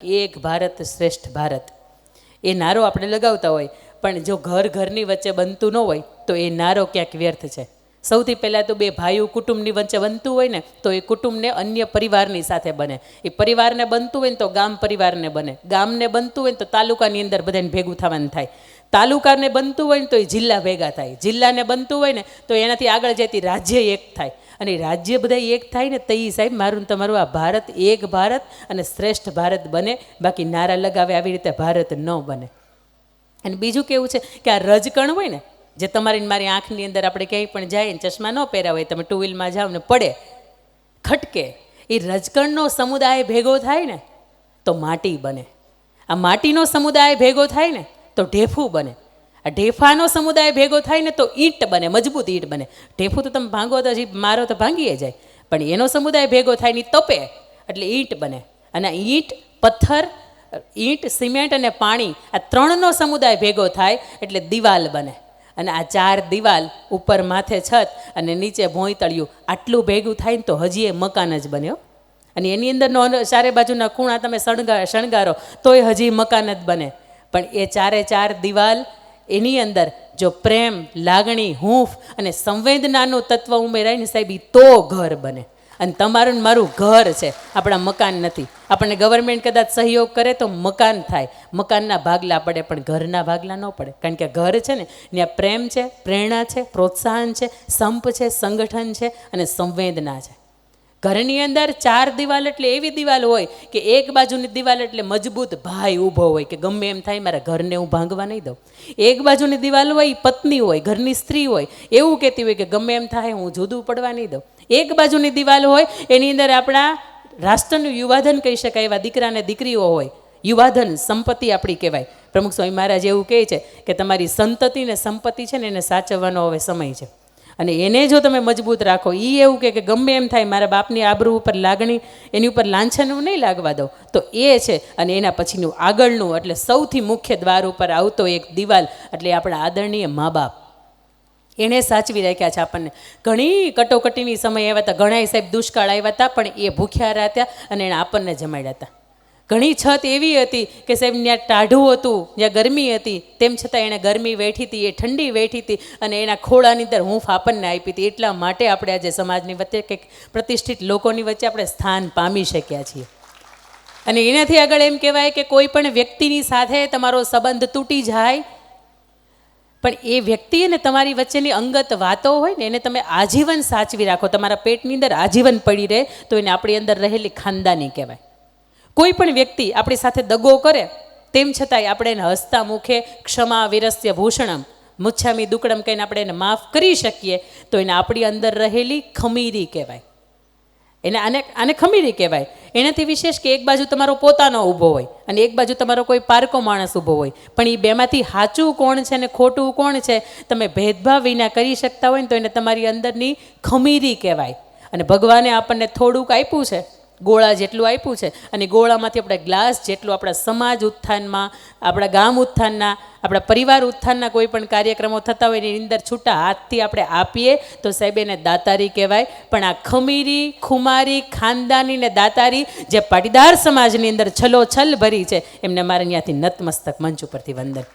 એક ભારત શ્રેષ્ઠ ભારત એ નારો આપણે લગાવતા હોય, પણ જો ઘર ઘરની વચ્ચે બનતું ન હોય તો એ નારો ક્યાંક વ્યર્થ છે. સૌથી પહેલાં તો બે ભાઈઓ કુટુંબની વચ્ચે બનતું હોય ને તો એ કુટુંબને અન્ય પરિવારની સાથે બને. એ પરિવારને બનતું હોય ને તો ગામ પરિવારને બને. ગામને બનતું હોય ને તો તાલુકાની અંદર બધાને ભેગું થવાનું થાય. તાલુકાને બનતું હોય ને તો એ જિલ્લા ભેગા થાય. જિલ્લાને બનતું હોય ને તો એનાથી આગળ જતી રાજ્ય એક થાય. અને રાજ્ય બધા એક થાય ને તો એ સાહેબ મારું ને તમારું આ ભારત એક ભારત અને શ્રેષ્ઠ ભારત બને. બાકી નારા લગાવે આવી રીતે ભારત ન બને. અને બીજું કેવું છે કે આ રજકણ હોય ને, જે તમારી મારી આંખની અંદર આપણે ક્યાંય પણ જાય ને ચશ્મા ન પહેર્યા હોય, તમે ટુ વ્હીલમાં જાઓ ને પડે ખટકે, એ રજકણનો સમુદાય ભેગો થાય ને તો માટી બને. આ માટીનો સમુદાય ભેગો થાય ને તો ઢેફું બને. આ ઢેફાનો સમુદાય ભેગો થાય ને તો ઈંટ બને, મજબૂત ઈંટ બને. ઢેફું તો તમે ભાંગો તો હજી મારો તો ભાંગીએ જાય, પણ એનો સમુદાય ભેગો થાય ને તપે એટલે ઈંટ બને. અને ઈંટ, પથ્થર, ઈંટ, સિમેન્ટ અને પાણી, આ ત્રણનો સમુદાય ભેગો થાય એટલે દિવાલ બને. અને આ ચાર દિવાલ, ઉપર માથે છત અને નીચે ભોંયતળિયું, આટલું ભેગું થાય ને તો હજી એ મકાન જ બન્યો. અને એની અંદરનો ચારે બાજુના ખૂણા તમે શણગારો તોય હજી મકાન જ બને. પણ એ ચારે ચાર દિવાલ, એની અંદર જો પ્રેમ, લાગણી, હૂંફ અને સંવેદનાનું તત્વ ઉમેરાય ને સાહેબ, તો ઘર બને. અને તમારું ને મારું ઘર છે, આપણા મકાન નથી. આપણને ગવર્મેન્ટ કદાચ સહયોગ કરે તો મકાન થાય, મકાનના ભાગલા પડે, પણ ઘરના ભાગલા ન પડે. કારણ કે ઘર છે ને ત્યાં પ્રેમ છે, પ્રેરણા છે, પ્રોત્સાહન છે, સંપ છે, સંગઠન છે અને સંવેદના છે. ઘરની અંદર ચાર દિવાલ એટલે એવી દિવાલ હોય કે એક બાજુની દિવાલ એટલે મજબૂત ભાઈ ઊભો હોય કે ગમે એમ થાય મારા ઘરને હું ભાંગવા નહીં દઉં. એક બાજુની દિવાલ હોય પત્ની હોય, ઘરની સ્ત્રી હોય, એવું કહેતી હોય કે ગમે એમ થાય હું જુદું પડવા નહીં દઉં. એક બાજુની દિવાલ હોય એની અંદર આપણા રાષ્ટ્રનું યુવાધન કહી શકાય એવા દીકરા અને દીકરીઓ હોય. યુવાધન સંપત્તિ આપણી કહેવાય. પ્રમુખ સ્વામી મહારાજ એવું કહે છે કે તમારી સંતતિ ને સંપત્તિ છે ને એને સાચવવાનો હવે સમય છે. અને એને જો તમે મજબૂત રાખો, એ એવું કે ગમે એમ થાય મારા બાપની આબરૂ ઉપર લાગણી, એની ઉપર લાંછન હું નહીં લાગવા દઉં, તો એ છે. અને એના પછીનું આગળનું એટલે સૌથી મુખ્ય દ્વાર ઉપર આવતો એક દિવાલ એટલે આપણા આદરણીય મા બાપ. એણે સાચવી રાખ્યા છે આપણને. ઘણી કટોકટીની સમય આવ્યા હતા, ઘણા સાહેબ દુષ્કાળ આવ્યા હતા, પણ એ ભૂખ્યા રહ્યા અને એણે આપણને જમાડ્યા હતા. ઘણી છત એવી હતી કે સાહેબ ત્યાં ટાઢું હતું, જ્યાં ગરમી હતી, તેમ છતાં એણે ગરમી વેઠી હતી, એ ઠંડી વેઠી હતી અને એના ખોળાની અંદર હૂંફ આપણને આપી હતી. એટલા માટે આપણે આજે સમાજની વચ્ચે કંઈક પ્રતિષ્ઠિત લોકોની વચ્ચે આપણે સ્થાન પામી શક્યા છીએ. અને એનાથી આગળ એમ કહેવાય કે કોઈ પણ વ્યક્તિની સાથે તમારો સંબંધ તૂટી જાય, પણ એ વ્યક્તિ ને તમારી વચ્ચેની અંગત વાતો હોય ને એને તમે આજીવન સાચવી રાખો, તમારા પેટની અંદર આજીવન પડી રહે, તો એને આપણી અંદર રહેલી ખાનદાની કહેવાય. કોઈ પણ વ્યક્તિ આપણી સાથે દગો કરે તેમ છતાંય આપણે એને હસતા મુખે ક્ષમા વિરસ્ય ભૂષણમ મુચ્છામી દુક્કડમ કહીને આપણે એને માફ કરી શકીએ, તો એને આપણી અંદર રહેલી ખમીરી કહેવાય. આને ખમીરી કહેવાય. એનાથી વિશેષ કે એક બાજુ તમારો પોતાનો ઊભો હોય અને એક બાજુ તમારો કોઈ પારકો માણસ ઊભો હોય, પણ એ બેમાંથી સાચું કોણ છે ને ખોટું કોણ છે તમે ભેદભાવ વિના કરી શકતા હોય ને તો એને તમારી અંદરની ખમીરી કહેવાય. અને ભગવાને આપણને થોડુંક આપ્યું છે, ગોળા જેટલું આપ્યું છે, અને ગોળામાંથી આપણે ગ્લાસ જેટલું આપણા સમાજ ઉત્થાનમાં, આપણા ગામ ઉત્થાનના, આપણા પરિવાર ઉત્થાનના કોઈ પણ કાર્યક્રમો થતા હોય એની અંદર છૂટા હાથથી આપણે આપીએ તો સાહેબ એને દાતારી કહેવાય. પણ આ ખમીરી, ખુમારી, ખાનદાની ને દાતારી જે પાટીદાર સમાજની અંદર છલોછલ ભરી છે, એમને મારે ત્યાંથી નતમસ્તક મંચ ઉપરથી વંદન.